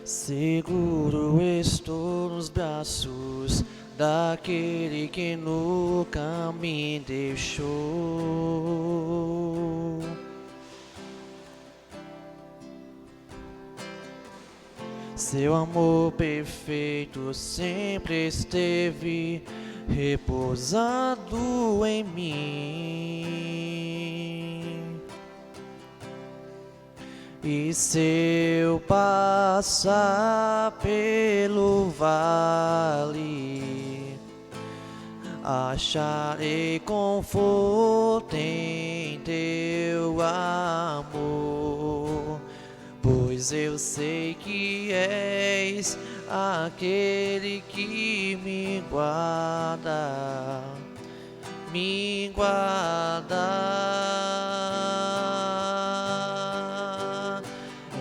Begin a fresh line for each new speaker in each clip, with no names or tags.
Seguro estou nos braços daquele que nunca me deixou. Seu amor perfeito sempre esteve repousado em mim. E se eu passar pelo vale, acharei conforto em teu amor, pois eu sei que és aquele que me guarda, me guarda.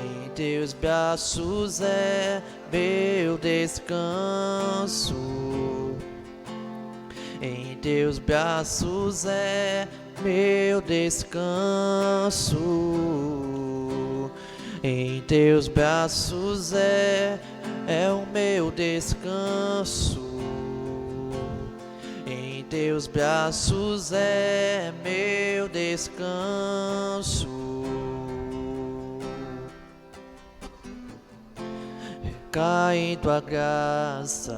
Em teus braços é meu descanso, em teus braços é meu descanso, em teus braços é o meu descanso, em teus braços é meu descanso. Recai em tua graça,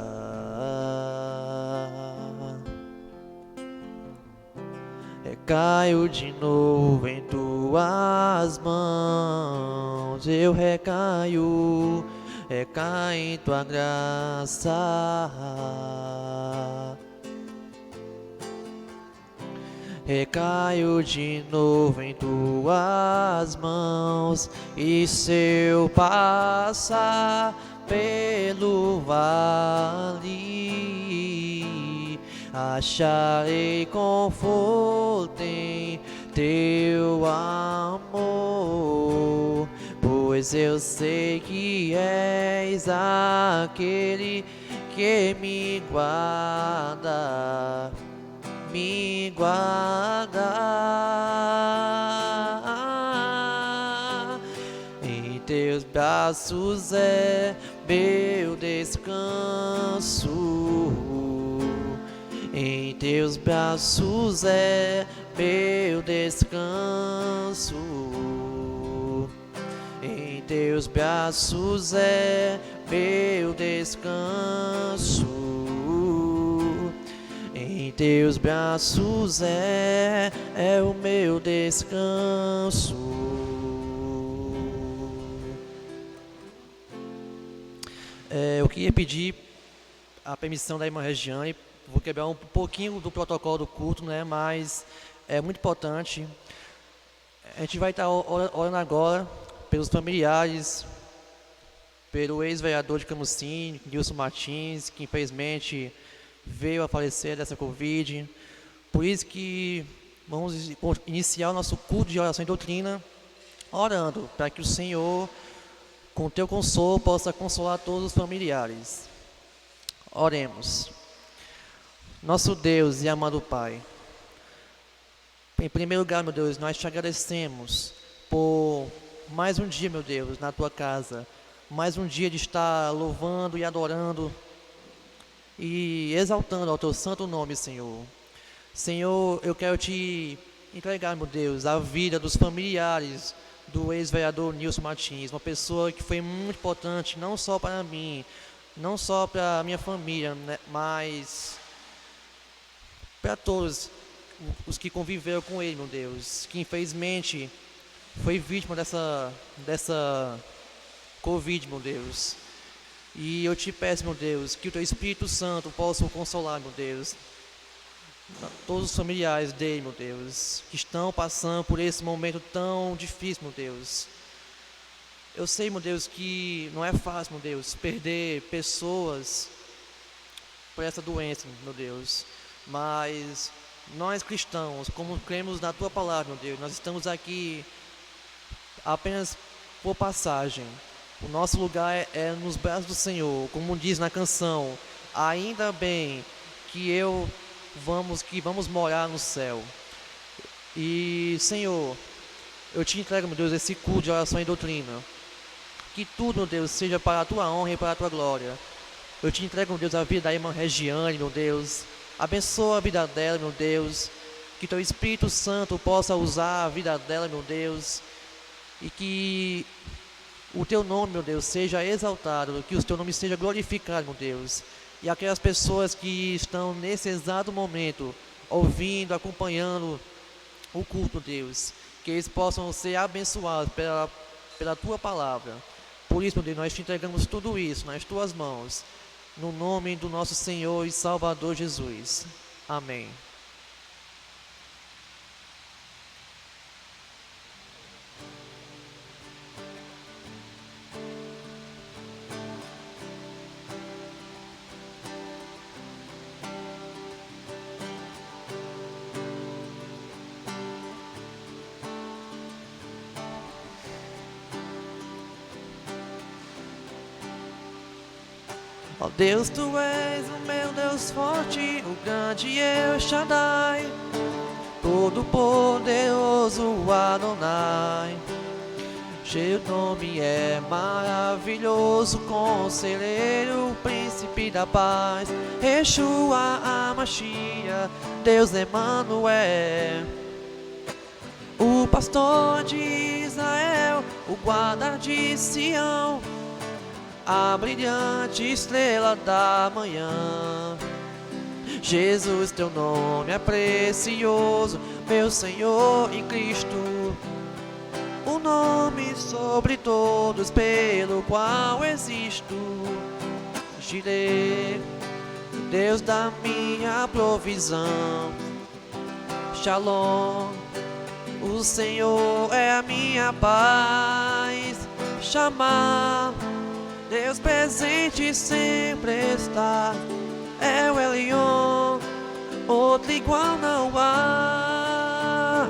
recaio de novo em tuas mãos, eu recaio em tua graça. Recaio de novo em tuas mãos, e se eu passar pelo vale, acharei conforto em teu amor, pois eu sei que és aquele que me guarda, me guarda. Em teus braços é meu descanso, em teus braços é meu descanso, em teus braços é meu descanso, em teus braços é o meu descanso. Eu queria pedir a permissão da irmã Regiane. Vou quebrar um pouquinho do protocolo do culto, né? Mas é muito importante. A gente vai estar orando agora pelos familiares, pelo ex-vereador de Camusim, Nilson Martins, que infelizmente veio a falecer dessa Covid. Por isso que vamos iniciar o nosso culto de oração e doutrina, orando para que o Senhor, com teu consolo, possa consolar todos os familiares. Oremos. Nosso Deus e amado Pai, em primeiro lugar, meu Deus, nós te agradecemos por mais um dia, meu Deus, na tua casa, mais um dia de estar louvando e adorando e exaltando ao teu santo nome, Senhor. Senhor, eu quero te entregar, meu Deus, a vida dos familiares do ex-vereador Nilson Martins, uma pessoa que foi muito importante, não só para mim, não só para a minha família, né, mas para todos os que conviveram com ele, meu Deus, que infelizmente foi vítima dessa Covid, meu Deus. E eu te peço, meu Deus, que o teu Espírito Santo possa o consolar, meu Deus, todos os familiares dele, meu Deus, que estão passando por esse momento tão difícil, meu Deus. Eu sei, meu Deus, que não é fácil, meu Deus, perder pessoas por essa doença, meu Deus. Mas nós cristãos, como cremos na tua palavra, meu Deus, nós estamos aqui apenas por passagem. O nosso lugar é nos braços do Senhor, como diz na canção, ainda bem que vamos morar no céu. E, Senhor, eu te entrego, meu Deus, esse culto de oração e doutrina, que tudo, meu Deus, seja para a tua honra e para a tua glória. Eu te entrego, meu Deus, a vida da irmã Regiane, meu Deus. Abençoa a vida dela, meu Deus. Que teu Espírito Santo possa usar a vida dela, meu Deus. E que o teu nome, meu Deus, seja exaltado. Que o teu nome seja glorificado, meu Deus. E aquelas pessoas que estão nesse exato momento ouvindo, acompanhando o culto, Deus, que eles possam ser abençoados pela tua palavra. Por isso, meu Deus, nós te entregamos tudo isso nas tuas mãos, no nome do nosso Senhor e Salvador Jesus. Amém. Ó Deus, tu és o meu Deus forte, o grande El Shaddai, todo poderoso Adonai. Teu nome é maravilhoso, conselheiro, príncipe da paz, Yeshua HaMashiach, Deus Emanuel. O pastor de Israel, o guarda de Sião, a brilhante estrela da manhã. Jesus, teu nome é precioso, meu Senhor e Cristo, o nome sobre todos pelo qual existo. Jireh, Deus da minha provisão. Shalom, o Senhor é a minha paz. Chamar, Deus presente sempre está. É o Elion, outro igual não há.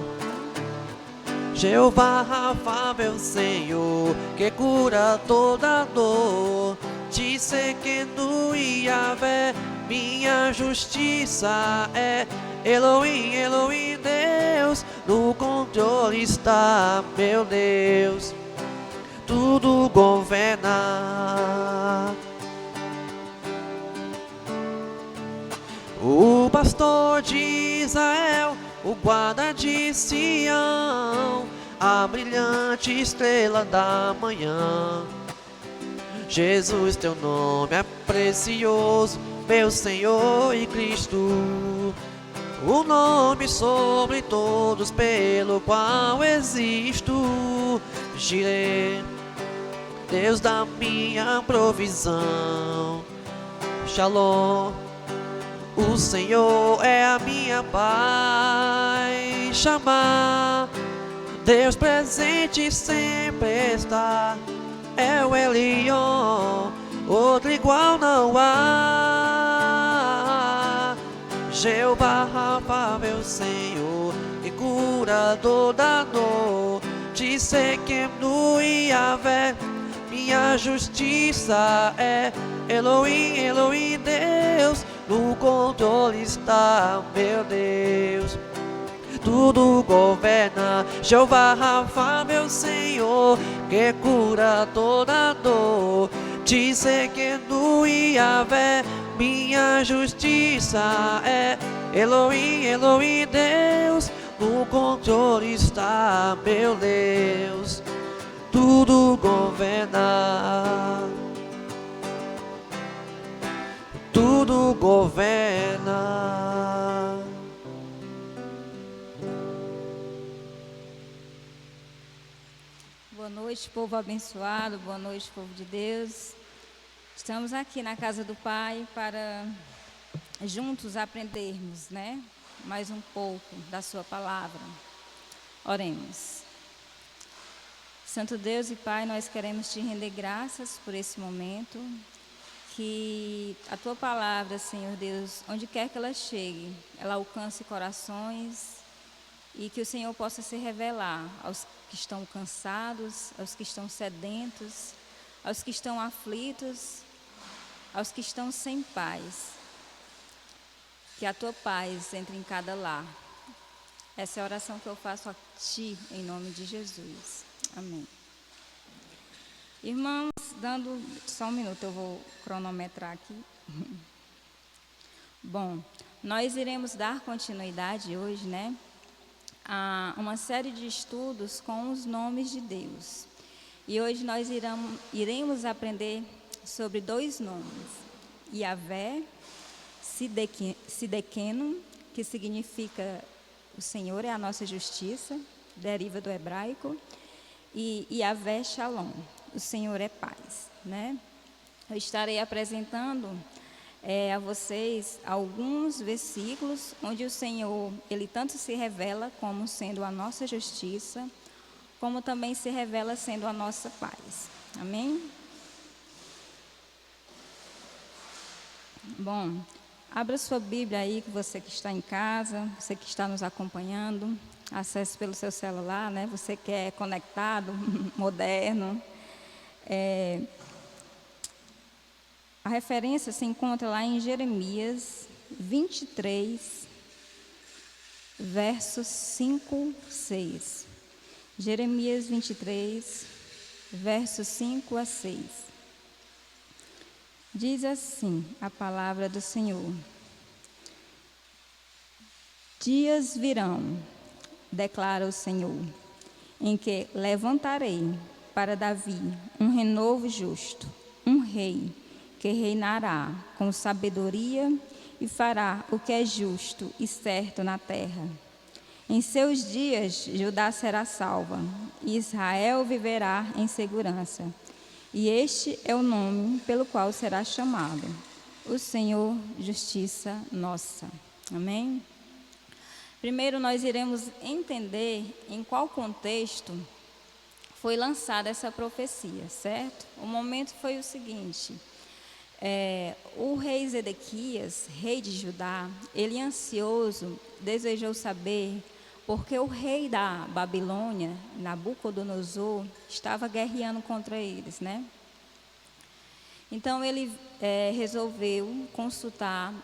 Jeová Rafa, meu Senhor, que cura toda dor. Tsidkenu Yahvé, minha justiça é. Elohim, Elohim, Deus, no controle está, meu Deus, tudo governa. O pastor de Israel, o guarda de Sião, a brilhante estrela da manhã. Jesus, teu nome é precioso, meu Senhor e Cristo, o nome sobre todos pelo qual existo. Jireh, Deus da minha provisão. Shalom, o Senhor é a minha paz. Chamar, Deus presente sempre está. É o Elion, outro igual não há. Jeová Rafa, meu Senhor, que cura toda dor. Tsidkenu Yahvé, minha justiça é. Elohim, Elohim, Deus, no controle está, meu Deus, tudo governa. Jeová Rafa, meu Senhor, que cura toda dor. Tsidkenu Yahvé, minha justiça é. Elohim, Elohim, Deus, no controle está, meu Deus, tudo governa. Tudo governa.
Boa noite, povo abençoado, boa noite, povo de Deus. Estamos aqui na casa do Pai para juntos aprendermos, né? Mais um pouco da sua palavra. Oremos. Santo Deus e Pai, nós queremos te render graças por esse momento. Que a tua palavra, Senhor Deus, onde quer que ela chegue, ela alcance corações e que o Senhor possa se revelar aos que estão cansados, aos que estão sedentos, aos que estão aflitos, aos que estão sem paz. Que a tua paz entre em cada lar. Essa é a oração que eu faço a ti, em nome de Jesus. Amém. Irmãos, dando só um minuto, eu vou cronometrar aqui. Bom, nós iremos dar continuidade hoje, né, a uma série de estudos com os nomes de Deus. E hoje nós iremos aprender sobre 2 nomes: Yahvé, Sidequeno, que significa o Senhor é a nossa justiça, deriva do hebraico, e Yahvé Shalom, o Senhor é paz, né? Eu estarei apresentando a vocês alguns versículos onde o Senhor, Ele tanto se revela como sendo a nossa justiça, como também se revela sendo a nossa paz. Amém? Bom, abra sua Bíblia aí, você que está em casa, você que está nos acompanhando, acesse pelo seu celular, né? Você que é conectado, moderno. A referência se encontra lá em Jeremias 23, versos 5, 6. Jeremias 23, versos 5 a 6. Diz assim a palavra do Senhor: Dias virão, declara o Senhor, em que levantarei para Davi um renovo justo, um rei que reinará com sabedoria e fará o que é justo e certo na terra. Em seus dias, Judá será salva, e Israel viverá em segurança. E este é o nome pelo qual será chamado: o Senhor, justiça nossa. Amém? Primeiro, nós iremos entender em qual contexto foi lançada essa profecia, certo? O momento foi o seguinte: o rei Zedequias, rei de Judá, ele ansioso, desejou saber porque o rei da Babilônia, Nabucodonosor, estava guerreando contra eles, né? Então ele resolveu consultar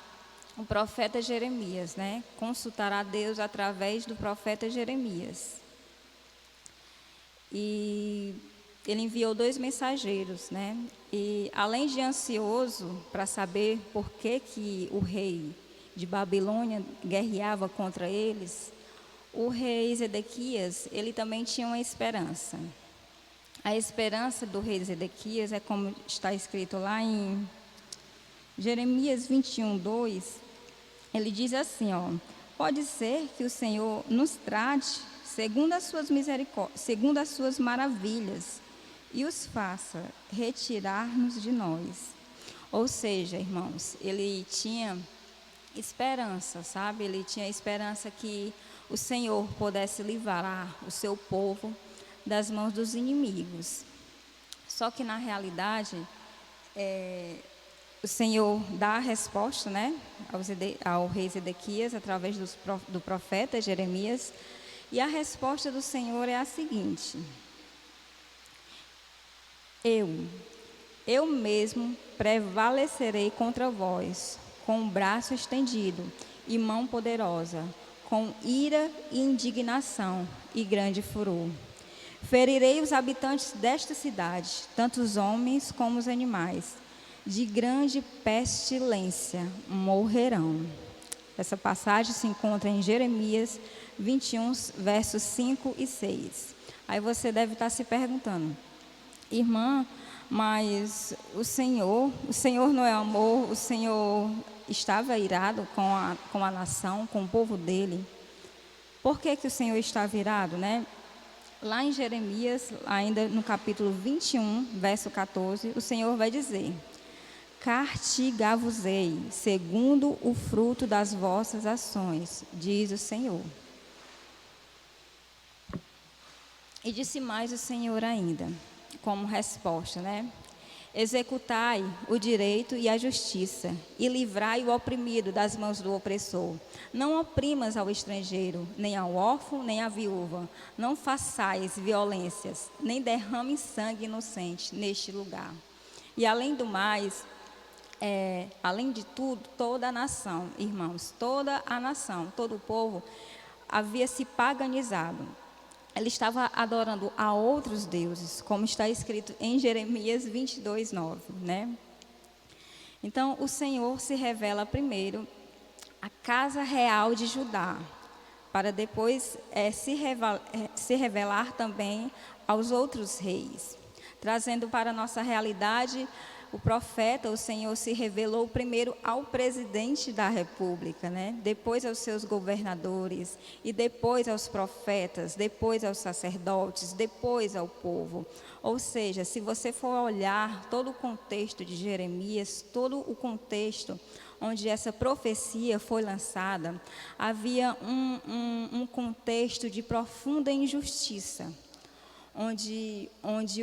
o profeta Jeremias, né? Consultar a Deus através do profeta Jeremias. E ele enviou 2 mensageiros, né? E além de ansioso para saber por que o rei de Babilônia guerreava contra eles, o rei Zedequias, ele também tinha uma esperança. A esperança do rei Zedequias é como está escrito lá em Jeremias 21, 2. Ele diz assim, ó: pode ser que o Senhor nos trate segundo as suas misericórdias, segundo as suas maravilhas, e os faça retirar-nos de nós. Ou seja, irmãos, ele tinha esperança, sabe? Ele tinha esperança que o Senhor pudesse livrar o seu povo das mãos dos inimigos. Só que na realidade, o Senhor dá a resposta, né, ao rei Zedequias através do profeta Jeremias. E a resposta do Senhor é a seguinte: eu mesmo prevalecerei contra vós, com o braço estendido e mão poderosa, com ira e indignação e grande furor. Ferirei os habitantes desta cidade, tanto os homens como os animais, de grande pestilência morrerão. Essa passagem se encontra em Jeremias 21, versos 5 e 6. Aí você deve estar se perguntando: irmã, mas o Senhor não é amor? O Senhor estava irado com a nação, com o povo dele. Por que o Senhor estava irado, né? Lá em Jeremias, ainda no capítulo 21, verso 14, o Senhor vai dizer: castigar-vos-ei segundo o fruto das vossas ações, diz o Senhor. E disse mais o Senhor ainda, como resposta, né? Executai o direito e a justiça, e livrai o oprimido das mãos do opressor. Não oprimas ao estrangeiro, nem ao órfão, nem à viúva. Não façais violências, nem derrames sangue inocente neste lugar. E além do mais, além de tudo, toda a nação, irmãos, toda a nação, todo o povo havia se paganizado. ele estava adorando a outros deuses, como está escrito em Jeremias 22:9, né? Então, o Senhor se revela primeiro à casa real de Judá, para depois se revelar também aos outros reis. Trazendo para a nossa realidade, o profeta, o Senhor se revelou primeiro ao presidente da República, né? Depois aos seus governadores, e depois aos profetas, depois aos sacerdotes, depois ao povo. Ou seja, se você for olhar todo o contexto de Jeremias, todo o contexto onde essa profecia foi lançada, havia um contexto de profunda injustiça, onde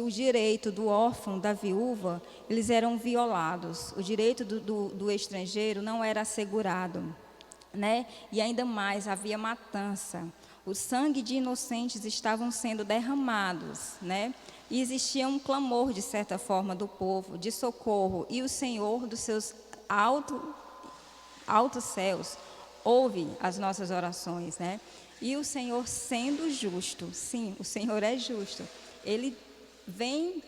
o direito do órfão, da viúva, eles eram violados, o direito do estrangeiro não era assegurado, né? E ainda mais, havia matança, o sangue de inocentes estavam sendo derramados, né? E existia um clamor, de certa forma, do povo, de socorro, e o Senhor, dos seus altos céus, ouve as nossas orações, né? E o Senhor, sendo justo, sim, o Senhor é justo, Ele vem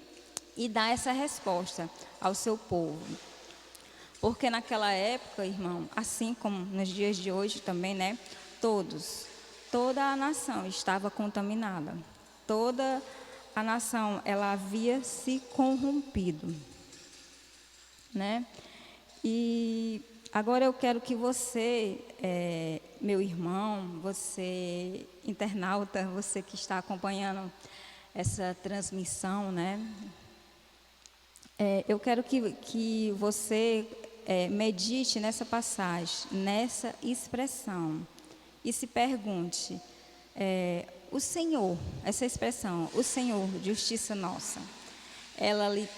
e dá essa resposta ao seu povo. Porque naquela época, irmão, assim como nos dias de hoje também, né? Toda a nação estava contaminada. Toda a nação, ela havia se corrompido, né? E agora eu quero que você, meu irmão, você internauta, você que está acompanhando essa transmissão, né? Eu quero que você medite nessa passagem, nessa expressão, e se pergunte, o Senhor, essa expressão, o Senhor, justiça nossa, ela lhe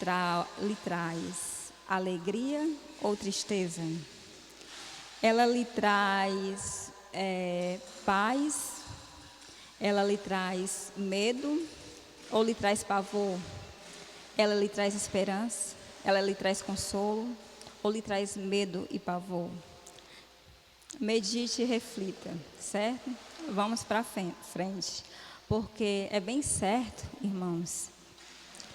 traz alegria ou tristeza? Ela lhe traz paz? Ela lhe traz medo ou lhe traz pavor? Ela lhe traz esperança? Ela lhe traz consolo ou lhe traz medo e pavor? Medite e reflita, certo? Vamos para frente, porque é bem certo, irmãos,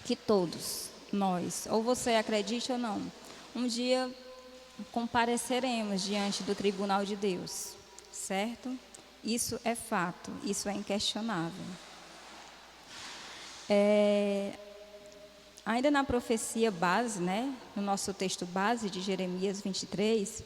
que todos nós, ou você acredite ou não, um dia compareceremos diante do tribunal de Deus, certo? Isso é fato, isso é inquestionável. Ainda na profecia base, né, no nosso texto base de Jeremias 23,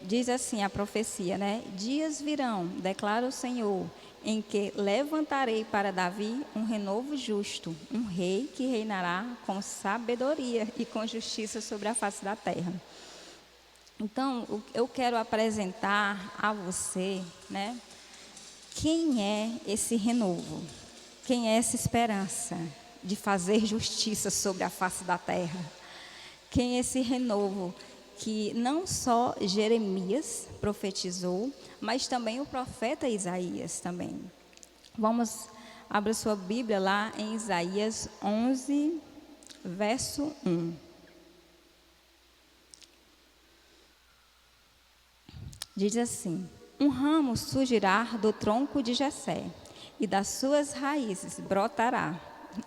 diz assim a profecia, né? Dias virão, declara o Senhor, em que levantarei para Davi um renovo justo, um rei que reinará com sabedoria e com justiça sobre a face da terra. Então, eu quero apresentar a você, né? Quem é esse renovo? Quem é essa esperança de fazer justiça sobre a face da terra? Quem é esse renovo que não só Jeremias profetizou, mas também o profeta Isaías também? Vamos, abra sua Bíblia lá em Isaías 11, verso 1. Diz assim: um ramo surgirá do tronco de Jessé, e das suas raízes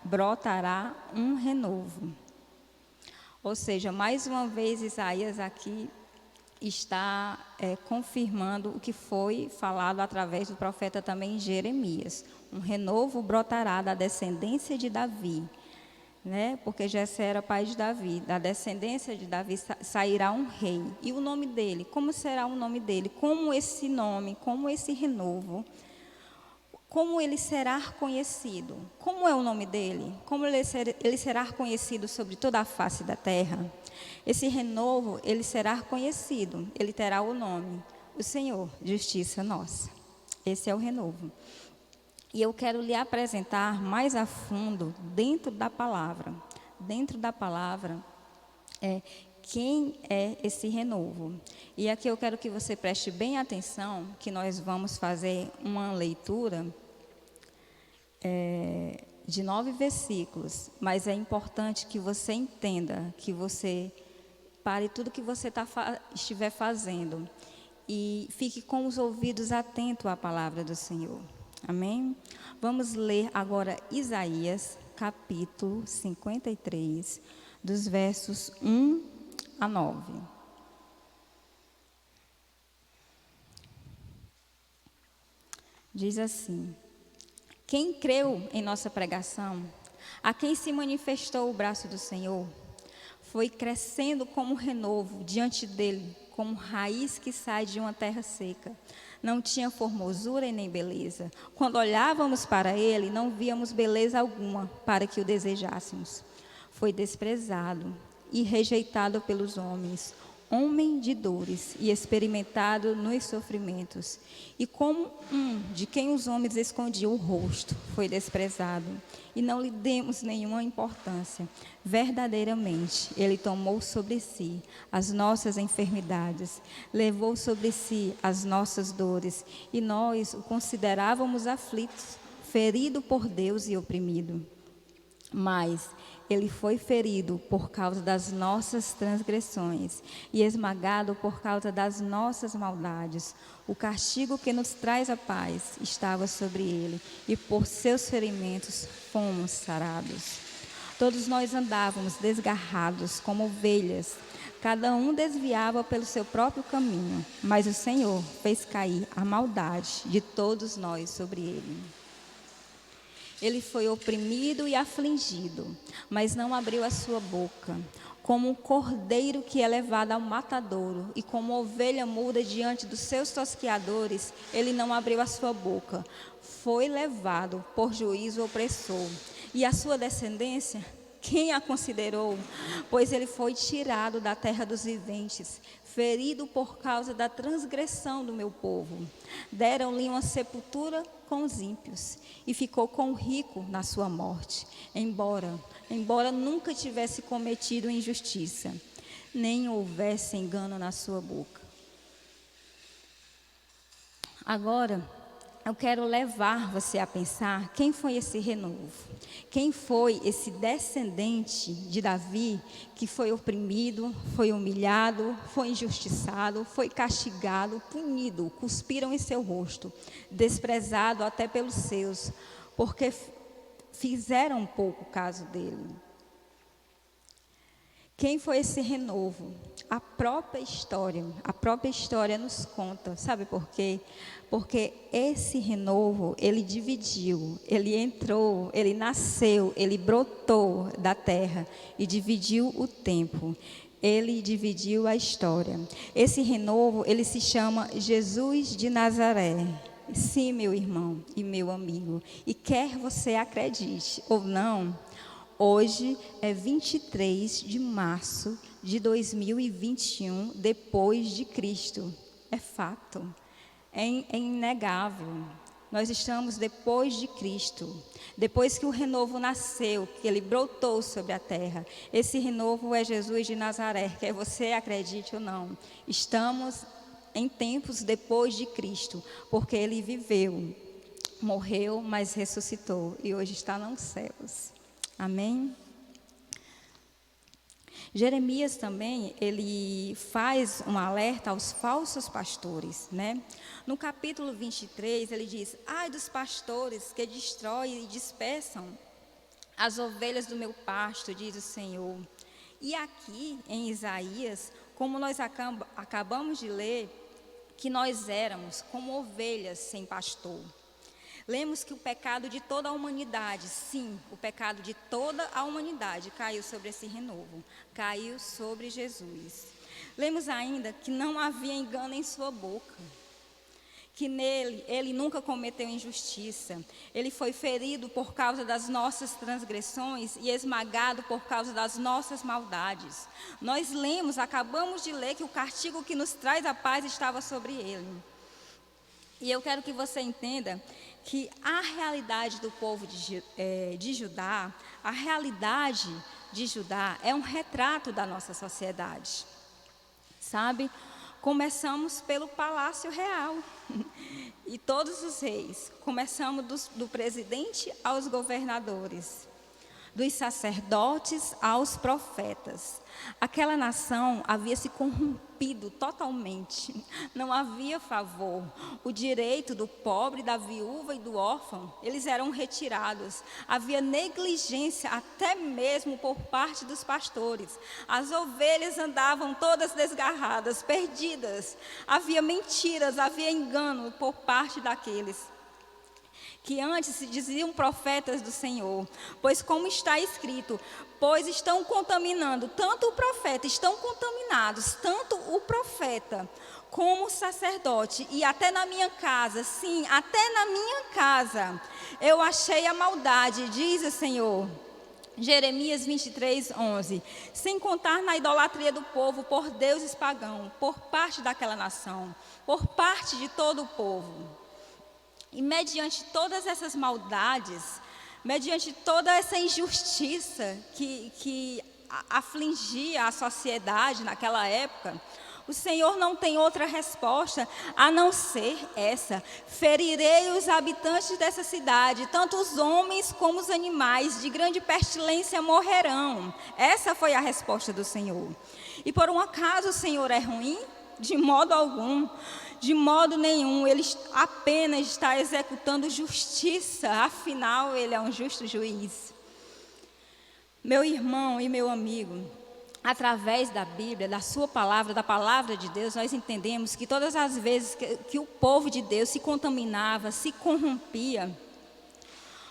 brotará um renovo. Ou seja, mais uma vez Isaías aqui está confirmando o que foi falado através do profeta também Jeremias. Um renovo brotará da descendência de Davi, né? Porque Jessé era pai de Davi. Da descendência de Davi sairá um rei. E o nome dele, como será o nome dele? Como esse nome, como esse renovo, como ele será conhecido? Como é o nome dele? Como ele será conhecido sobre toda a face da terra? Esse renovo, ele será conhecido, ele terá o nome, o Senhor, justiça nossa. Esse é o renovo. E eu quero lhe apresentar mais a fundo, dentro da palavra, quem é esse renovo. E aqui eu quero que você preste bem atenção, que nós vamos fazer uma leitura de 9 versículos, mas é importante que você entenda, que você pare tudo que você estiver fazendo e fique com os ouvidos atentos à palavra do Senhor. Amém? Vamos ler agora Isaías, capítulo 53, dos versos 1 a 9. Diz assim: quem creu em nossa pregação, a quem se manifestou o braço do Senhor, foi crescendo como renovo diante dele, como raiz que sai de uma terra seca. Não tinha formosura e nem beleza. Quando olhávamos para ele, não víamos beleza alguma para que o desejássemos. Foi desprezado e rejeitado pelos homens, homem de dores e experimentado nos sofrimentos. E como de quem os homens escondiam o rosto, foi desprezado, e não lhe demos nenhuma importância. Verdadeiramente, ele tomou sobre si as nossas enfermidades, levou sobre si as nossas dores, e nós o considerávamos aflito, ferido por Deus e oprimido. Mas ele foi ferido por causa das nossas transgressões e esmagado por causa das nossas maldades. O castigo que nos traz a paz estava sobre ele, e por seus ferimentos fomos sarados. Todos nós andávamos desgarrados como ovelhas, cada um desviava pelo seu próprio caminho, mas o Senhor fez cair a maldade de todos nós sobre ele. Ele foi oprimido e afligido, mas não abriu a sua boca. Como um cordeiro que é levado ao matadouro, e como ovelha muda diante dos seus tosqueadores, ele não abriu a sua boca. Foi levado por juízo opressor. E a sua descendência, quem a considerou? Pois ele foi tirado da terra dos viventes, ferido por causa da transgressão do meu povo. Deram-lhe uma sepultura com os ímpios, e ficou com o rico na sua morte, embora nunca tivesse cometido injustiça, nem houvesse engano na sua boca. Agora, eu quero levar você a pensar quem foi esse renovo, quem foi esse descendente de Davi que foi oprimido, foi humilhado, foi injustiçado, foi castigado, punido, cuspiram em seu rosto, desprezado até pelos seus, porque fizeram pouco caso dele. Quem foi esse renovo? A própria história nos conta. Sabe por quê? Porque esse renovo, ele dividiu, ele entrou, ele nasceu, ele brotou da terra e dividiu o tempo. Ele dividiu a história. Esse renovo, ele se chama Jesus de Nazaré. Sim, meu irmão e meu amigo. E quer você acredite ou não, hoje é 23 de março de 2021, depois de Cristo. É fato, é inegável. Nós estamos depois de Cristo, depois que o renovo nasceu, que ele brotou sobre a terra. Esse renovo é Jesus de Nazaré, quer você acredite ou não. Estamos em tempos depois de Cristo, porque ele viveu, morreu, mas ressuscitou e hoje está nos céus. Amém? Jeremias também, ele faz um alerta aos falsos pastores, né? No capítulo 23, ele diz: ai dos pastores que destroem e dispersam as ovelhas do meu pasto, diz o Senhor. E aqui, em Isaías, como nós acabamos de ler, que nós éramos como ovelhas sem pastor. Lemos que o pecado de toda a humanidade, sim, o pecado de toda a humanidade caiu sobre esse renovo, caiu sobre Jesus. Lemos ainda que não havia engano em sua boca, que nele ele nunca cometeu injustiça. Ele foi ferido por causa das nossas transgressões e esmagado por causa das nossas maldades. Nós lemos, acabamos de ler, que o castigo que nos traz a paz estava sobre ele. E eu quero que você entenda que a realidade do povo de Judá, a realidade de Judá é um retrato da nossa sociedade, sabe? Começamos pelo Palácio Real, e todos os reis, começamos do presidente aos governadores. dos sacerdotes aos profetas. Aquela nação havia se corrompido totalmente. Não havia favor. O direito do pobre, da viúva e do órfão, eles eram retirados. Havia negligência até mesmo por parte dos pastores. As ovelhas andavam todas desgarradas, perdidas. Havia mentiras, havia engano por parte daqueles que antes se diziam profetas do Senhor, pois como está escrito, pois estão contaminando, tanto o profeta, estão contaminados, tanto o profeta como o sacerdote, e até na minha casa, sim, até na minha casa, eu achei a maldade, diz o Senhor. Jeremias 23, 11. Sem contar na idolatria do povo por deuses pagãos, por parte daquela nação, por parte de todo o povo. E mediante todas essas maldades, mediante toda essa injustiça que afligia a sociedade naquela época, o Senhor não tem outra resposta a não ser essa: ferirei os habitantes dessa cidade, tanto os homens como os animais, de grande pestilência morrerão. Essa foi a resposta do Senhor. E por um acaso o Senhor é ruim? De modo algum. De modo nenhum, Ele apenas está executando justiça, afinal Ele é um justo juiz. Meu irmão e meu amigo, através da Bíblia, da sua palavra, da palavra de Deus, nós entendemos que todas as vezes que o povo de Deus se contaminava, se corrompia,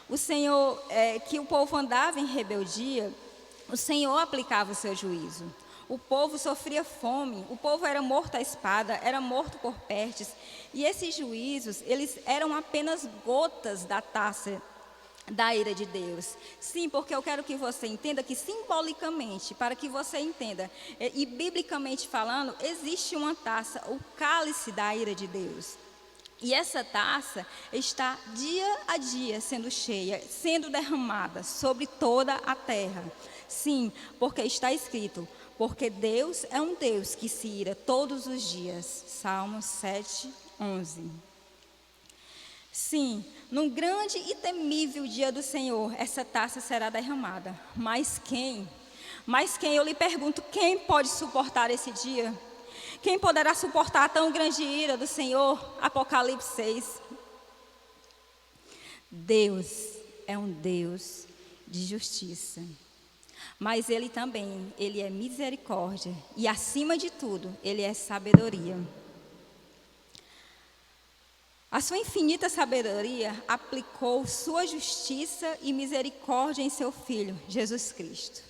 o Senhor, que o povo andava em rebeldia, o Senhor aplicava o seu juízo. O povo sofria fome, o povo era morto à espada, era morto por pestes. E esses juízos, eles eram apenas gotas da taça da ira de Deus. Sim, porque eu quero que você entenda que simbolicamente, para que você entenda, e biblicamente falando, existe uma taça, o cálice da ira de Deus. E essa taça está dia a dia sendo cheia, sendo derramada sobre toda a terra. Sim, porque está escrito: porque Deus é um Deus que se ira todos os dias. Salmos 7, 11. Sim, num grande e temível dia do Senhor, essa taça será derramada. Mas quem? Eu lhe pergunto, quem pode suportar esse dia? Quem poderá suportar a tão grande ira do Senhor? Apocalipse 6. Deus é um Deus de justiça. Mas Ele também, Ele é misericórdia. E acima de tudo, Ele é sabedoria. A sua infinita sabedoria aplicou sua justiça e misericórdia em seu Filho, Jesus Cristo.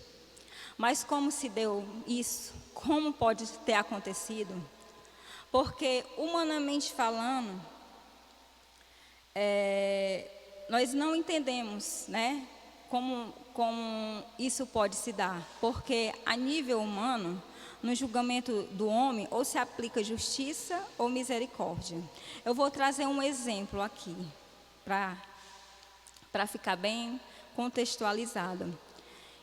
Mas como se deu isso? Como pode ter acontecido? Porque, humanamente falando, nós não entendemos, né, como isso pode se dar. Porque, a nível humano, no julgamento do homem, ou se aplica justiça ou misericórdia. Eu vou trazer um exemplo aqui, para ficar bem contextualizado.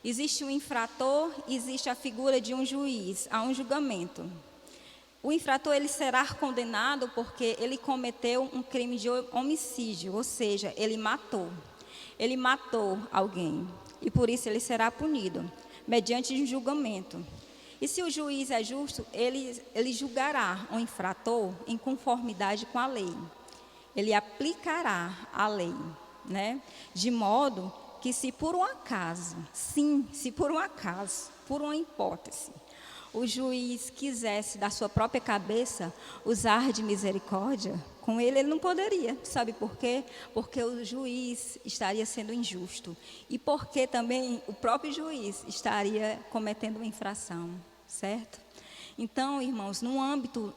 Existe um infrator, existe a figura de um juiz, há um julgamento. O infrator, ele será condenado porque ele cometeu um crime de homicídio, ou seja, ele matou alguém, e por isso ele será punido, mediante um julgamento. E se o juiz é justo, ele julgará o infrator em conformidade com a lei. Ele aplicará a lei, né? De modo que se por um acaso, por uma hipótese, o juiz quisesse da sua própria cabeça usar de misericórdia, com ele não poderia. Sabe por quê? Porque o juiz estaria sendo injusto. E porque também o próprio juiz estaria cometendo uma infração, certo? Então, irmãos, no âmbito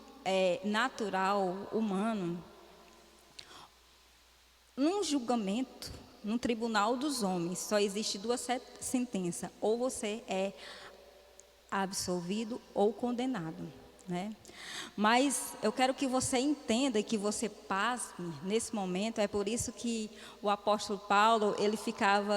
natural, humano, num julgamento, num tribunal dos homens, só existe duas sentenças: ou você é absolvido ou condenado, né? Mas eu quero que você entenda e que você pasme nesse momento. É por isso que o apóstolo Paulo, ele ficava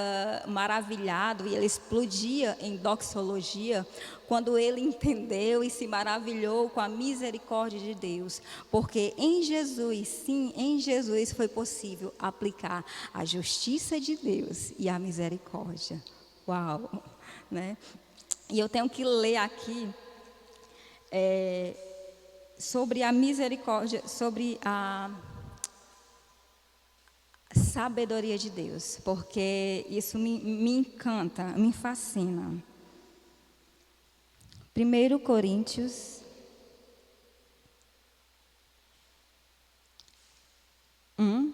maravilhado e ele explodia em doxologia quando ele entendeu e se maravilhou com a misericórdia de Deus, porque em Jesus, sim, em Jesus foi possível aplicar a justiça de Deus e a misericórdia. Uau! Né? E eu tenho que ler aqui sobre a misericórdia, sobre a sabedoria de Deus, porque isso me encanta, me fascina. 1 Coríntios 1.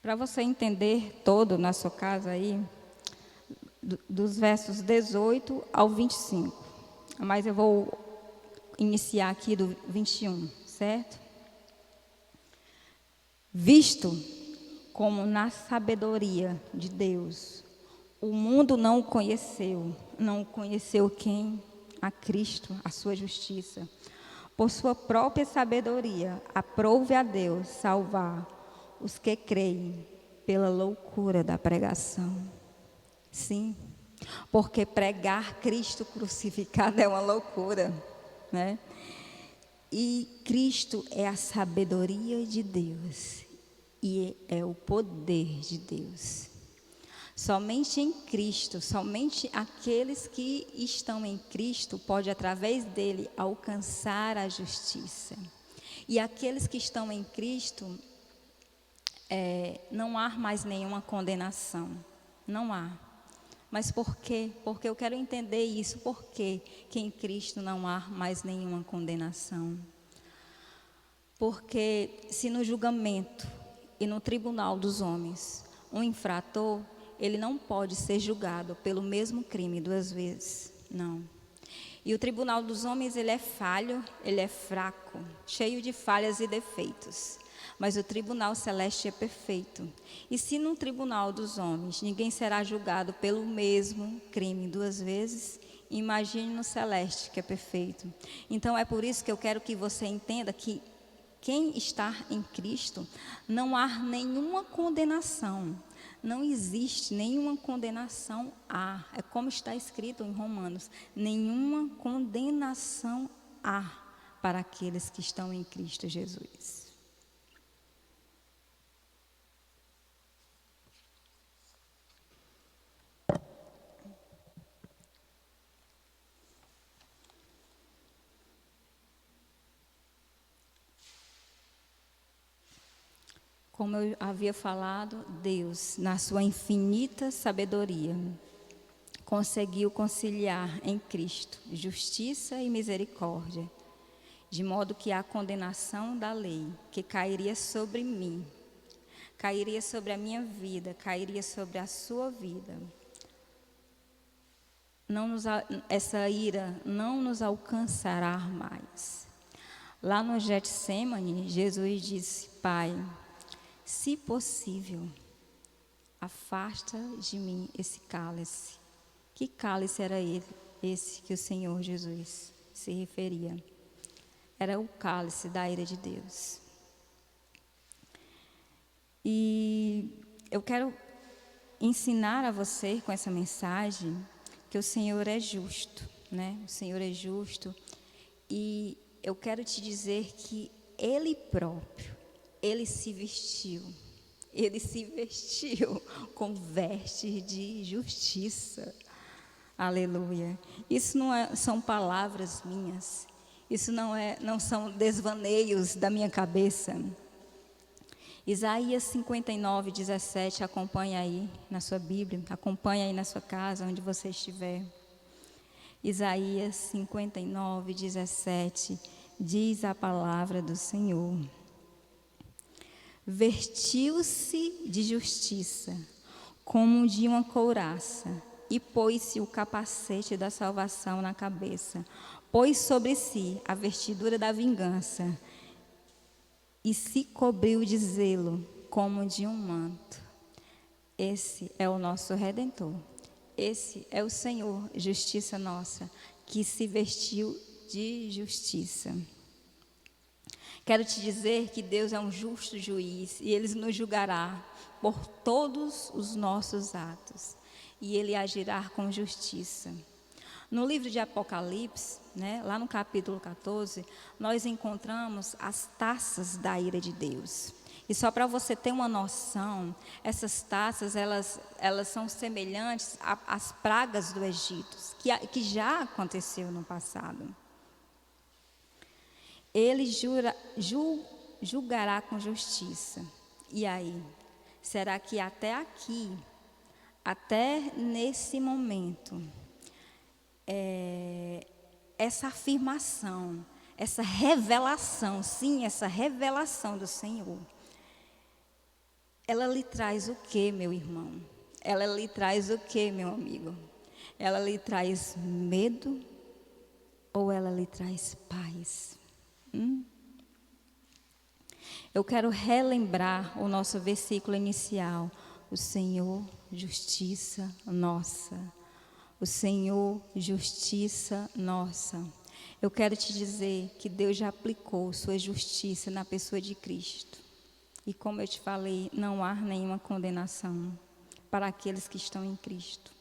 Para você entender todo na sua casa aí, dos versos 18 ao 25. Mas eu vou iniciar aqui do 21, certo? Visto como na sabedoria de Deus, o mundo não o conheceu quem? A Cristo, a sua justiça. Por sua própria sabedoria, aprouve a Deus salvar os que creem pela loucura da pregação. Sim, porque pregar Cristo crucificado é uma loucura, né? E Cristo é a sabedoria de Deus e é o poder de Deus. Somente em Cristo, somente aqueles que estão em Cristo podem, através dele, alcançar a justiça. E aqueles que estão em Cristo, não há mais nenhuma condenação. Não há. Mas por quê? Porque eu quero entender isso. Por quê que em Cristo não há mais nenhuma condenação? Porque se no julgamento e no tribunal dos homens, um infrator, ele não pode ser julgado pelo mesmo crime 2 vezes. Não. E o tribunal dos homens, ele é falho, ele é fraco, cheio de falhas e defeitos. Mas o tribunal celeste é perfeito. E se no tribunal dos homens ninguém será julgado pelo mesmo crime 2 vezes, imagine no celeste, que é perfeito. Então é por isso que eu quero que você entenda que quem está em Cristo, não há nenhuma condenação. Não existe nenhuma condenação há. É como está escrito em Romanos: nenhuma condenação há para aqueles que estão em Cristo Jesus. Como eu havia falado, Deus, na sua infinita sabedoria, conseguiu conciliar em Cristo justiça e misericórdia, de modo que a condenação da lei, que cairia sobre mim, cairia sobre a minha vida, cairia sobre a sua vida, essa ira não nos alcançará mais. Lá no Getsemane, Jesus disse: Pai, se possível, afasta de mim esse cálice. Que cálice era esse que o Senhor Jesus se referia? Era o cálice da ira de Deus. E eu quero ensinar a você com essa mensagem que o Senhor é justo, né? O Senhor é justo. E eu quero te dizer que Ele próprio, Ele se vestiu com vestes de justiça. Aleluia. Isso são palavras minhas. Isso não são desvaneios da minha cabeça. Isaías 59, 17, acompanha aí na sua Bíblia, acompanha aí na sua casa, onde você estiver. Isaías 59, 17, diz a palavra do Senhor: vestiu-se de justiça, como de uma couraça, e pôs-se o capacete da salvação na cabeça. Pôs sobre si a vestidura da vingança, e se cobriu de zelo, como de um manto. Esse é o nosso Redentor. Esse é o Senhor, justiça nossa, que se vestiu de justiça. Quero te dizer que Deus é um justo juiz e Ele nos julgará por todos os nossos atos. E Ele agirá com justiça. No livro de Apocalipse, né, lá no capítulo 14, nós encontramos as taças da ira de Deus, E só para você ter uma noção, essas taças, elas são semelhantes às pragas do Egito, que já aconteceu no passado. Ele julgará com justiça. E aí? Será que até aqui, até nesse momento, essa afirmação, essa revelação, sim, essa revelação do Senhor, ela lhe traz o que, meu irmão? Ela lhe traz o que, meu amigo? Ela lhe traz medo ou ela lhe traz paz? Eu quero relembrar o nosso versículo inicial. O Senhor, justiça nossa. O Senhor, justiça nossa. Eu quero te dizer que Deus já aplicou sua justiça na pessoa de Cristo. E como eu te falei, não há nenhuma condenação para aqueles que estão em Cristo.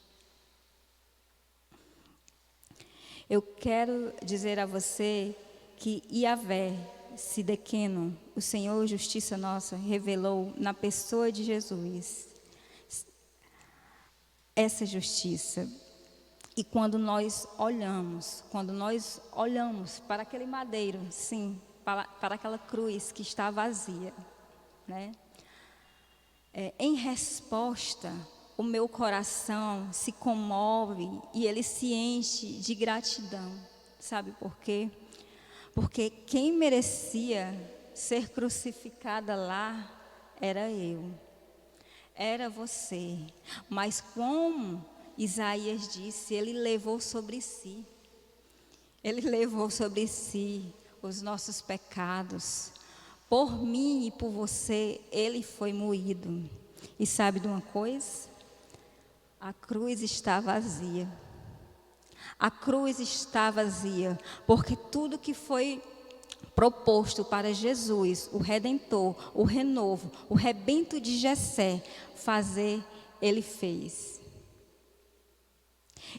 Eu quero dizer a você que Yahvé, Sidequeno, o Senhor, justiça nossa, revelou na pessoa de Jesus essa justiça. E quando nós olhamos para aquele madeiro, sim, para aquela cruz que está vazia, né? Em resposta, o meu coração se comove e ele se enche de gratidão. Sabe por quê? Porque quem merecia ser crucificada lá era eu, era você. Mas como Isaías disse, ele levou sobre si os nossos pecados. Por mim e por você, ele foi moído. E sabe de uma coisa? A cruz está vazia. A cruz está vazia, porque tudo que foi proposto para Jesus, o Redentor, o renovo, o rebento de Jessé, fazer, ele fez.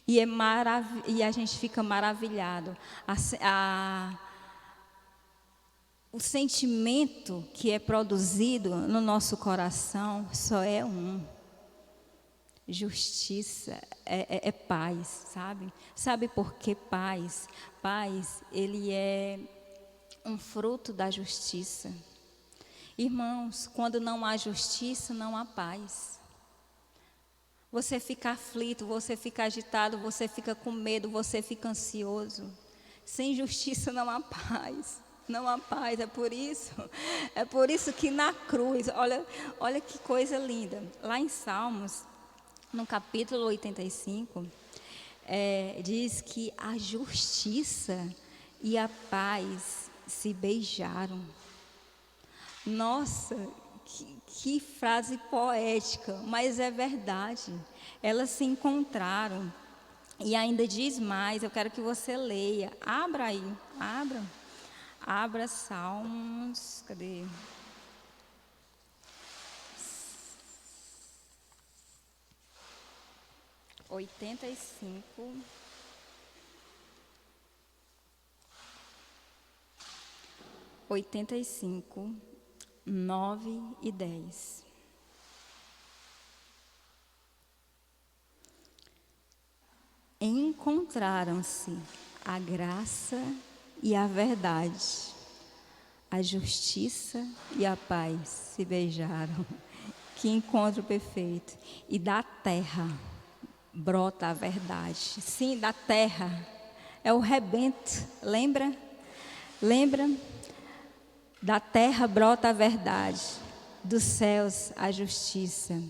E a gente fica maravilhado. O sentimento que é produzido no nosso coração só é um. Justiça, é paz, sabe? Sabe por que paz? Paz, ele é um fruto da justiça. Irmãos, quando não há justiça, não há paz. Você fica aflito, você fica agitado, você fica com medo, você fica ansioso. Sem justiça não há paz. Não há paz, é por isso que na cruz, olha que coisa linda. Lá em Salmos, no capítulo 85, diz que a justiça e a paz se beijaram. Nossa, que frase poética, mas é verdade. Elas se encontraram. E ainda diz mais, eu quero que você leia. Abra aí, abra Salmos, cadê? Oitenta e cinco, 9 e 10. Encontraram-se a graça e a verdade, a justiça e a paz se beijaram. Que encontro perfeito. E da terra brota a verdade. Sim, da terra. É o rebento. Lembra? Da terra brota a verdade. Dos céus a justiça.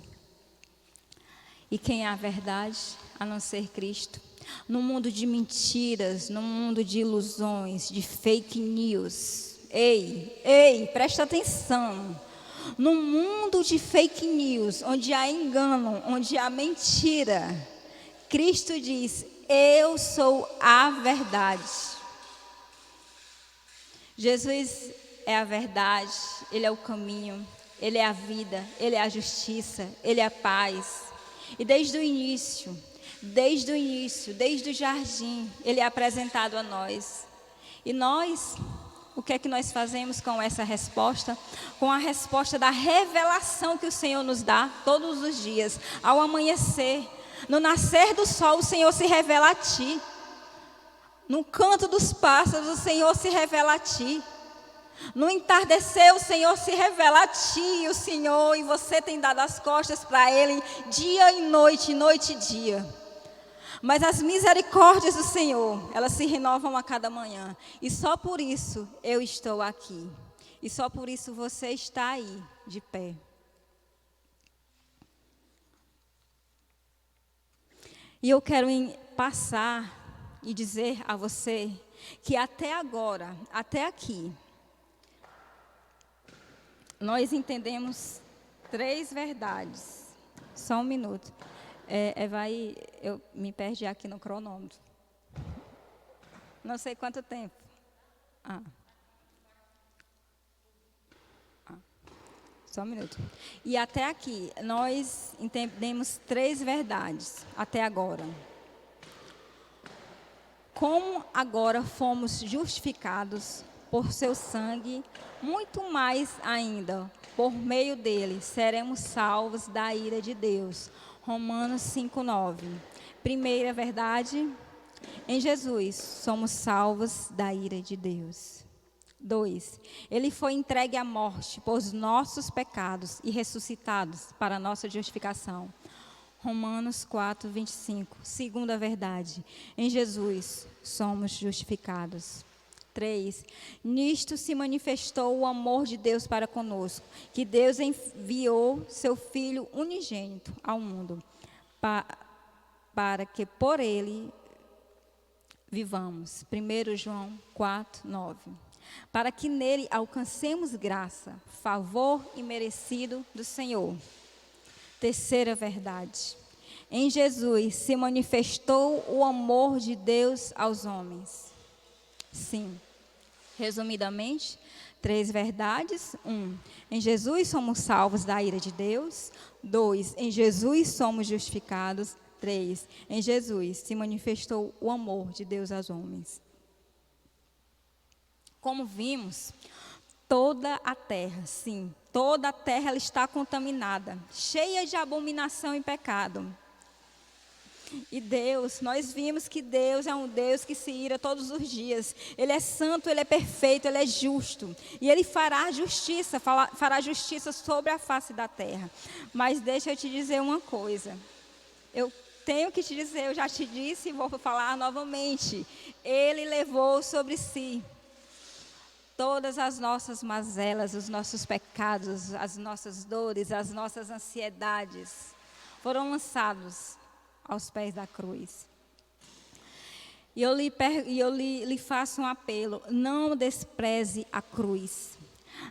E quem é a verdade? A não ser Cristo. No mundo de mentiras, no mundo de ilusões, de fake news. Ei, presta atenção. No mundo de fake news, onde há engano, onde há mentira, Cristo diz: eu sou a verdade. Jesus é a verdade, Ele é o caminho, Ele é a vida, Ele é a justiça, Ele é a paz. E desde o início, desde o jardim, Ele é apresentado a nós. E nós o que é que nós fazemos com essa resposta? Com a resposta da revelação que o Senhor nos dá todos os dias. Ao amanhecer, no nascer do sol, o Senhor se revela a ti. No canto dos pássaros, o Senhor se revela a ti. No entardecer, o Senhor se revela a ti, o Senhor, e você tem dado as costas para Ele dia e noite e dia. Mas as misericórdias do Senhor, elas se renovam a cada manhã. E só por isso eu estou aqui. E só por isso você está aí, de pé. E eu quero passar e dizer a você que até agora, até aqui, nós entendemos 3 verdades. Só um minuto. Eu me perdi aqui no cronômetro. Não sei quanto tempo. Só um minuto. E até aqui, nós entendemos 3 verdades, até agora. Como agora fomos justificados por seu sangue, muito mais ainda, por meio dele, seremos salvos da ira de Deus. Romanos 5:9. Primeira verdade, em Jesus somos salvos da ira de Deus. 2. Ele foi entregue à morte por nossos pecados e ressuscitados para a nossa justificação. Romanos 4:25. Segunda verdade, em Jesus somos justificados. 3. Nisto se manifestou o amor de Deus para conosco, que Deus enviou seu Filho unigênito ao mundo, para que por ele vivamos. 1 João 4:9. Para que nele alcancemos graça, favor imerecido do Senhor. Terceira verdade, em Jesus se manifestou o amor de Deus aos homens. Sim, resumidamente, 3 verdades. 1, em Jesus somos salvos da ira de Deus. 2, em Jesus somos justificados. 3, em Jesus se manifestou o amor de Deus aos homens. Como vimos, toda a terra, sim, toda a terra ela está contaminada, cheia de abominação e pecado. E Deus, nós vimos que Deus é um Deus que se ira todos os dias. Ele é santo, Ele é perfeito, Ele é justo. E Ele fará justiça sobre a face da terra. Mas deixa eu te dizer uma coisa. Eu tenho que te dizer, eu já te disse e vou falar novamente. Ele levou sobre si todas as nossas mazelas, os nossos pecados, as nossas dores, as nossas ansiedades. Foram lançados aos pés da cruz. E eu lhe faço um apelo: não despreze a cruz.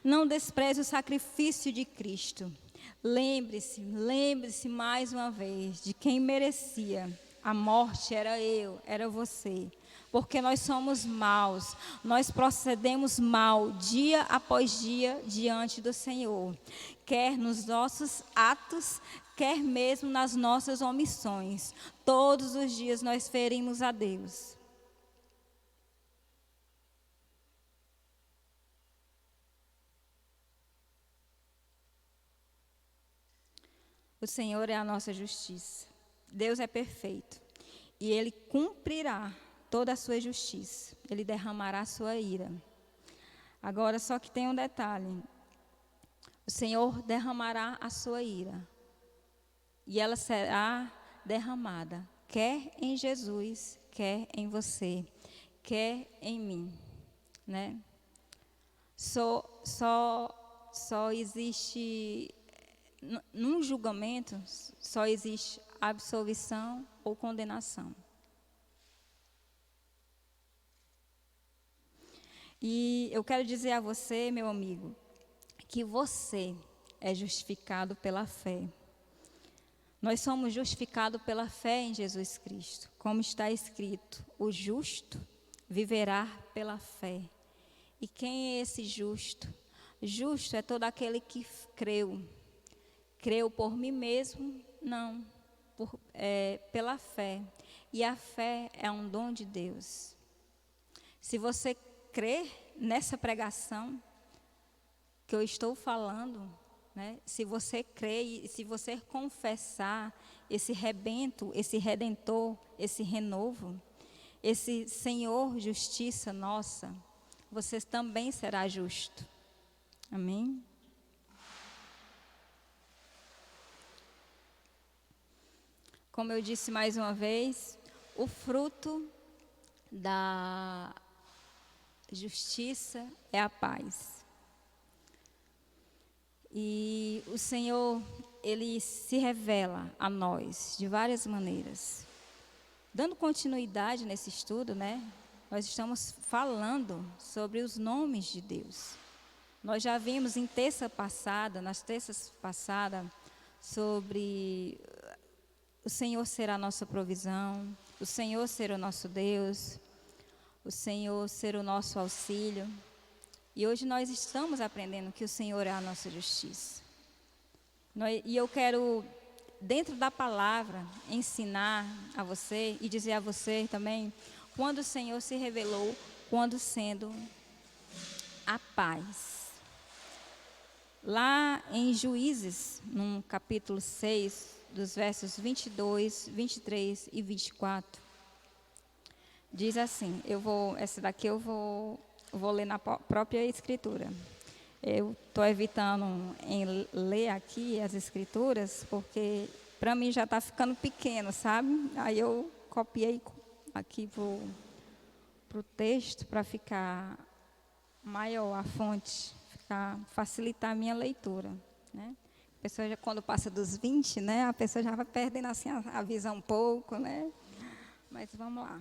Não despreze o sacrifício de Cristo. Lembre-se mais uma vez de quem merecia a morte. Era você. Porque nós somos maus, nós procedemos mal dia após dia diante do Senhor. Quer nos nossos atos, quer mesmo nas nossas omissões. Todos os dias nós ferimos a Deus. O Senhor é a nossa justiça. Deus é perfeito. E Ele cumprirá toda a sua justiça. Ele derramará a sua ira. Agora, só que tem um detalhe. O Senhor derramará a sua ira. E ela será derramada, quer em Jesus, quer em você, quer em mim, né? Só existe, num julgamento, só existe absolvição ou condenação. E eu quero dizer a você, meu amigo, que você é justificado pela fé. Nós somos justificados pela fé em Jesus Cristo. Como está escrito, o justo viverá pela fé. E quem é esse justo? Justo é todo aquele que creu. Creu por mim mesmo? Não, pela fé. E a fé é um dom de Deus. Se você crer nessa pregação que eu estou falando, né, se você crê e se você confessar esse rebento, esse redentor, esse renovo, esse Senhor justiça nossa, você também será justo. Amém? Como eu disse mais uma vez, o fruto da justiça é a paz. E o Senhor, Ele se revela a nós de várias maneiras. Dando continuidade nesse estudo, né? Nós estamos falando sobre os nomes de Deus. Nós já vimos nas terças passadas, sobre o Senhor ser a nossa provisão, o Senhor ser o nosso Deus, o Senhor ser o nosso auxílio. E hoje nós estamos aprendendo que o Senhor é a nossa justiça. E eu quero, dentro da palavra, ensinar a você e dizer a você também, quando o Senhor se revelou, quando sendo a paz. Lá em Juízes, no capítulo 6, dos versos 22, 23 e 24, diz assim, essa daqui eu vou ler na própria escritura. Eu estou evitando em ler aqui as escrituras, porque para mim já está ficando pequeno, sabe? Aí eu copiei aqui para o texto, para ficar maior a fonte, facilitar a minha leitura, né? A pessoa, quando passa dos 20, né, a pessoa já vai perdendo assim, a visão um pouco, né? Mas vamos lá.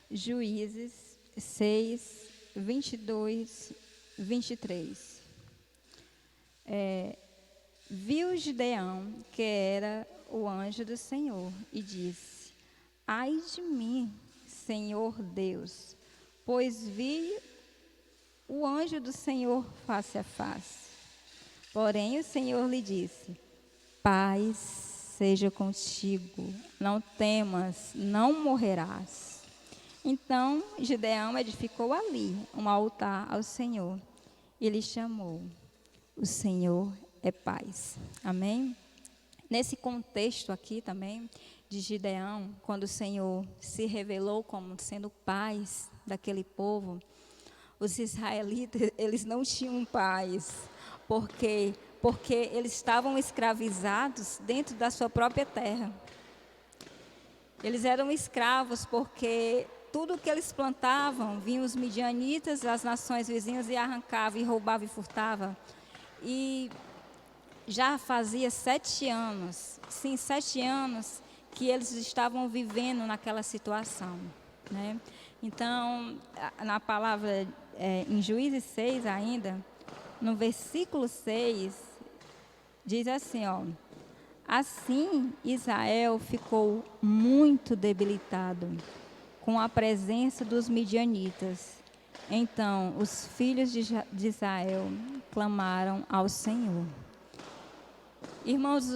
Juízes 6, 22, 23. Viu Gideão, que era o anjo do Senhor, e disse: ai de mim, Senhor Deus, pois vi o anjo do Senhor face a face. Porém o Senhor lhe disse: paz seja contigo, não temas, não morrerás. Então Gideão edificou ali um altar ao Senhor e lhe chamou: o Senhor é paz. Amém? Nesse contexto aqui também de Gideão, quando o Senhor se revelou como sendo paz daquele povo, os israelitas, eles não tinham paz, porque eles estavam escravizados dentro da sua própria terra. Eles eram escravos porque tudo que eles plantavam, vinham os midianitas, as nações vizinhas, e arrancavam, e roubavam, e furtavam. E já fazia 7 anos, sim, 7 anos, que eles estavam vivendo naquela situação, né? Então, na palavra, em Juízes 6 ainda, no versículo 6, diz assim, assim Israel ficou muito debilitado com a presença dos midianitas. Então, os filhos de Israel clamaram ao Senhor. Irmãos,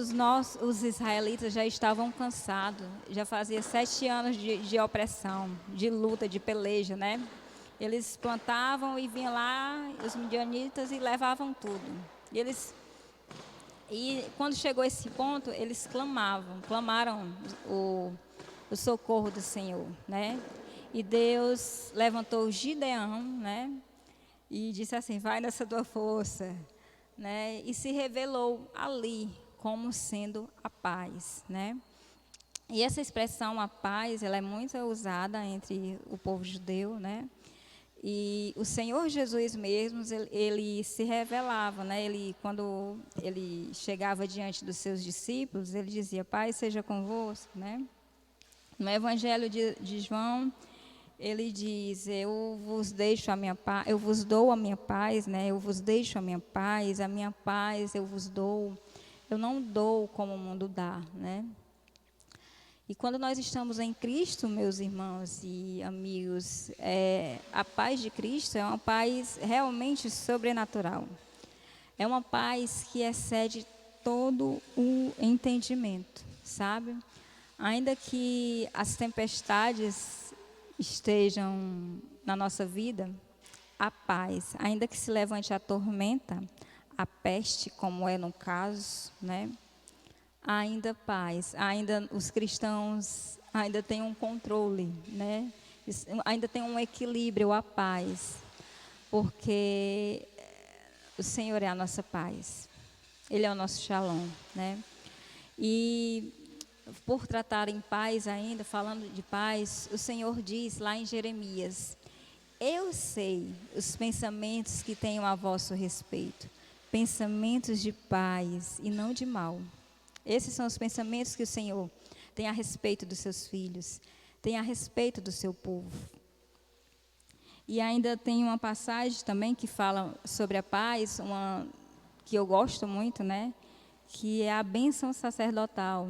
os israelitas já estavam cansados, já fazia 7 anos de opressão, de luta, de peleja, né? Eles plantavam e vinham lá, os midianitas, e levavam tudo. E quando chegou esse ponto, eles clamaram o socorro do Senhor, né? E Deus levantou Gideão, né? E disse assim: vai nessa tua força, né? E se revelou ali como sendo a paz, né? E essa expressão, a paz, ela é muito usada entre o povo judeu, né? E o Senhor Jesus mesmo, ele se revelava, né? Quando ele chegava diante dos seus discípulos, ele dizia: paz seja convosco, né? No Evangelho de João, ele diz: eu vos deixo a minha paz, eu vos dou a minha paz, né? Eu vos deixo a minha paz eu vos dou. Eu não dou como o mundo dá, né? E quando nós estamos em Cristo, meus irmãos e amigos, a paz de Cristo é uma paz realmente sobrenatural. É uma paz que excede todo o entendimento, sabe? Ainda que as tempestades estejam na nossa vida, a paz, ainda que se levante a tormenta, a peste, como é no caso, né? Ainda paz, ainda os cristãos ainda têm um controle, né? Ainda tem um equilíbrio, a paz, porque o Senhor é a nossa paz, Ele é o nosso shalom, né? E por tratar em paz ainda, falando de paz, o Senhor diz lá em Jeremias: eu sei os pensamentos que tenho a vosso respeito, pensamentos de paz e não de mal. Esses são os pensamentos que o Senhor tem a respeito dos seus filhos, tem a respeito do seu povo. E ainda tem uma passagem também que fala sobre a paz, que eu gosto muito, né? Que é a bênção sacerdotal.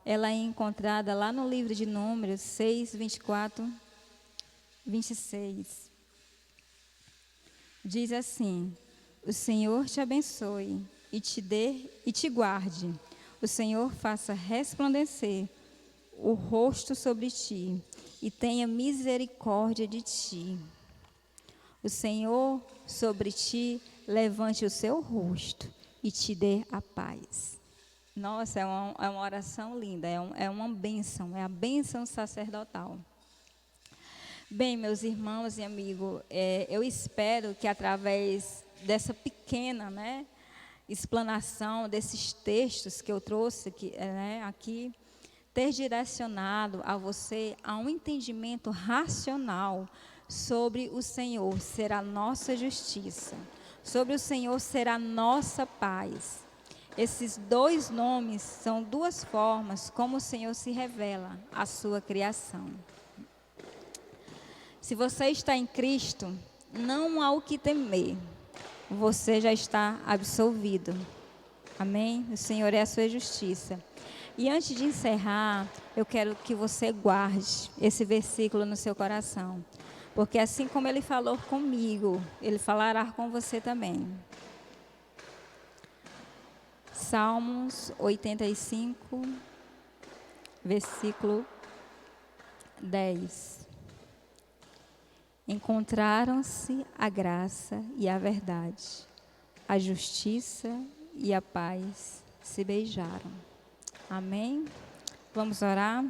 Ela é encontrada lá no livro de Números 6, 24, 26. Diz assim: o Senhor te abençoe e te dê e te guarde. O Senhor faça resplandecer o rosto sobre ti e tenha misericórdia de ti. O Senhor sobre ti levante o seu rosto e te dê a paz. Nossa, é uma oração linda, é uma bênção, é a bênção sacerdotal. Bem, meus irmãos e amigos, eu espero que através dessa pequena, né, explanação desses textos que eu trouxe aqui, ter direcionado a você a um entendimento racional sobre o Senhor ser a nossa justiça, sobre o Senhor ser a nossa paz. Esses dois nomes são duas formas como o Senhor se revela à sua criação. Se você está em Cristo, não há o que temer. Você já está absolvido. Amém? O Senhor é a sua justiça. E antes de encerrar, eu quero que você guarde esse versículo no seu coração. Porque assim como Ele falou comigo, Ele falará com você também. Salmos 85, versículo 10. Encontraram-se a graça e a verdade, a justiça e a paz se beijaram. Amém? Vamos orar?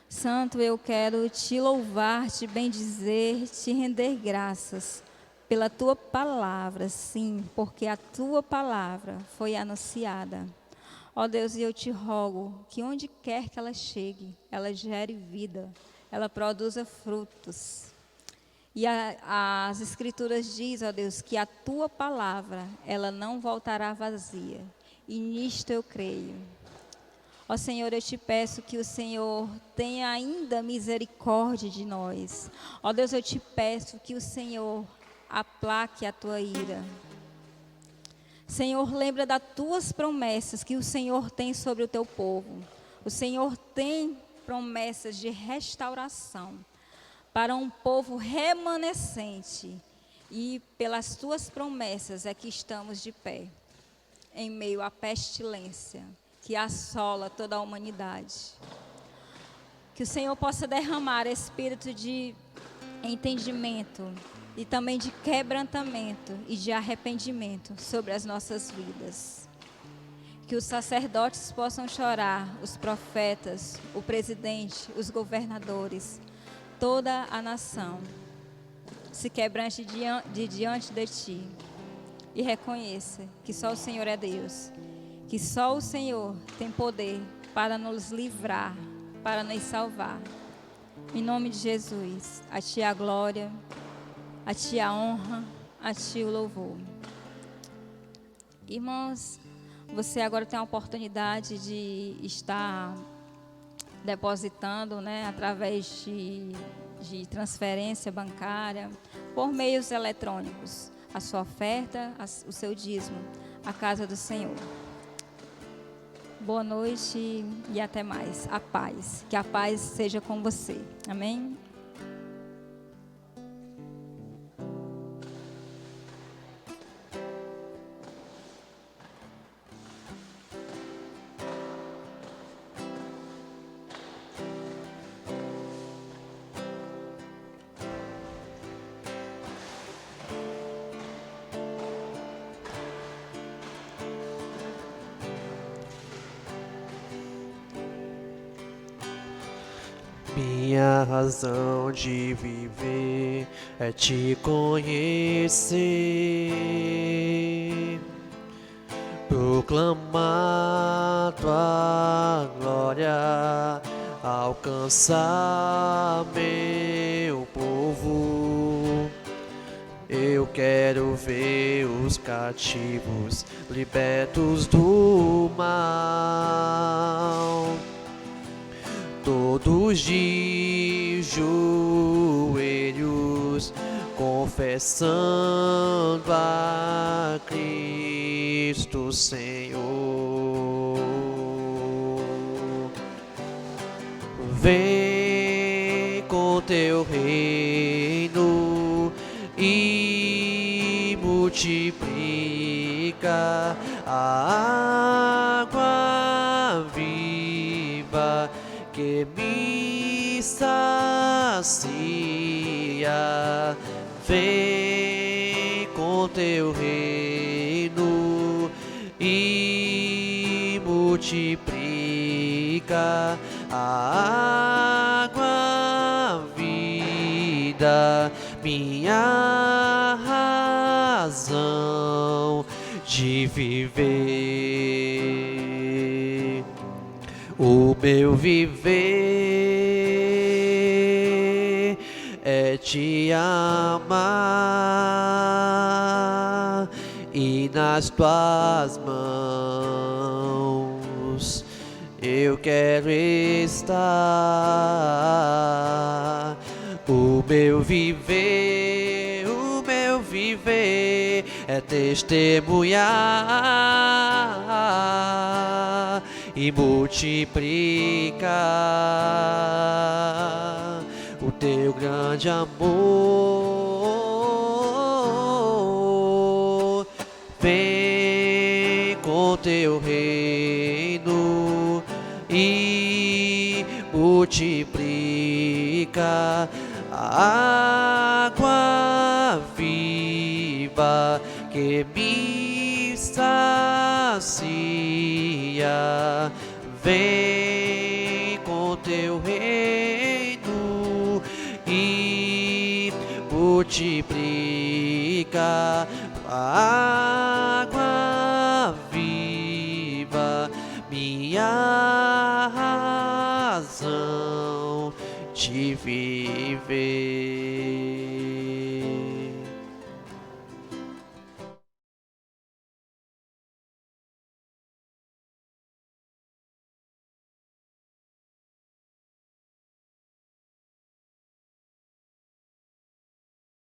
Santo, eu quero te louvar, te bendizer, te render graças pela tua palavra, sim, porque a tua palavra foi anunciada. Ó Deus, e eu te rogo que onde quer que ela chegue, ela gere vida, ela produza frutos. E as Escrituras dizem, ó Deus, que a tua palavra, ela não voltará vazia. E nisto eu creio. Ó Senhor, eu te peço que o Senhor tenha ainda misericórdia de nós. Ó Deus, eu te peço que o Senhor aplaque a tua ira. Senhor, lembra das tuas promessas que o Senhor tem sobre o teu povo. O Senhor tem promessas de restauração para um povo remanescente. E pelas tuas promessas é que estamos de pé, em meio à pestilência que assola toda a humanidade. Que o Senhor possa derramar espírito de entendimento e também de quebrantamento e de arrependimento sobre as nossas vidas. Que os sacerdotes possam chorar, os profetas, o presidente, os governadores, toda a nação se quebrante diante de ti e reconheça que só o Senhor é Deus, que só o Senhor tem poder para nos livrar, para nos salvar. Em nome de Jesus, a ti a glória, a ti a honra, a ti o louvor. Irmãos, você agora tem a oportunidade de estar depositando, né, através de transferência bancária, por meios eletrônicos, a sua oferta, o seu dízimo, à casa do Senhor. Boa noite e até mais. A paz. Que a paz seja com você. Amém?
Minha razão de viver é te conhecer, proclamar tua glória, alcançar meu povo. Eu quero ver os cativos libertos do mal, todos de joelhos, confessando a Cristo Senhor. Vem com teu reino e multiplica a água viva que me sacia. Vem com teu reino e multiplica a água vida, minha razão de viver. O meu viver é te amar e nas tuas mãos eu quero estar. O meu viver é testemunhar e multiplicar o teu grande amor. Vem com teu reino e multiplica a água viva que me sacia. Vem com teu reino e multiplica a água viva, minha razão de viver.